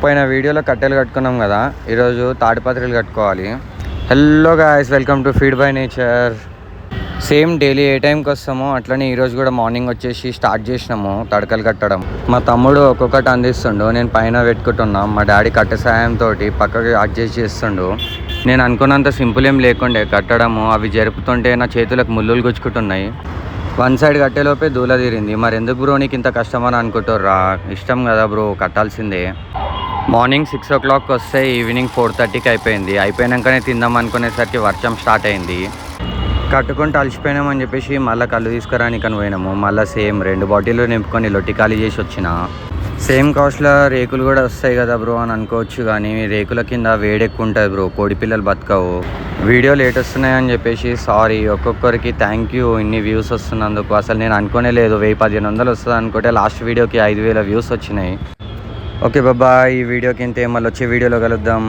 పోయిన వీడియోలో కట్టెలు కట్టుకున్నాం కదా, ఈరోజు తాడిపత్రులు కట్టుకోవాలి. Hello guys, welcome to feed by nature. Same daily ఏ టైంకి వస్తామో అట్లనే ఈరోజు కూడా మార్నింగ్ వచ్చేసి స్టార్ట్ చేసినాము తడకలు కట్టడం. మా తమ్ముడు ఒక్కొక్కటి అందిస్తుండు, నేను పైన పెట్టుకుంటున్నా. మా డాడీ కట్టె సాయంతో పక్కకి అడ్జస్ట్ చేస్తుండు. నేను అనుకున్నంత సింపుల్ ఏం లేకుండే కట్టడము. అవి జరుపుతుంటే నా చేతులకు ముళ్ళులు గుచ్చుకుంటున్నాయి. వన్ సైడ్ కట్టేలోపే దూల తీరింది. మరి ఎందుకు బ్రో నీకు ఇంత కష్టమని అనుకుంటారా? ఇష్టం కదా బ్రో, కట్టాల్సిందే. మార్నింగ్ 6 o'clock వస్తే ఈవినింగ్ 4:30కి అయిపోయింది. అయిపోయాకనే తిందాం అనుకునేసరికి వర్షం స్టార్ట్ అయింది. కట్టుకుంటూ అలసిపోయినామని చెప్పేసి మళ్ళీ కళ్ళు తీసుకురానికి అని పోయినాము. మళ్ళీ సేమ్ 2 బాటిల్ నింపుకొని లొట్టి ఖాళీ చేసి వచ్చిన. సేమ్ కాస్ట్లో రేకులు కూడా వస్తాయి కదా బ్రో అని అనుకోవచ్చు, కానీ రేకుల కింద వేడెక్కువ ఉంటుంది బ్రో, కోడి పిల్లలు బతకవు. వీడియో లేట్ వస్తున్నాయని చెప్పేసి సారీ. ఒక్కొక్కరికి థ్యాంక్ యూ ఇన్ని వ్యూస్ వస్తున్నందుకు. అసలు నేను అనుకోనే లేదు 1000-1500 వస్తుంది అనుకుంటే లాస్ట్ వీడియోకి 5000 వ్యూస్ వచ్చినాయి. ఓకే బాబా, ఈ వీడియోకి ఇంతే, మళ్ళీ వచ్చే వీడియోలో కలుద్దాం.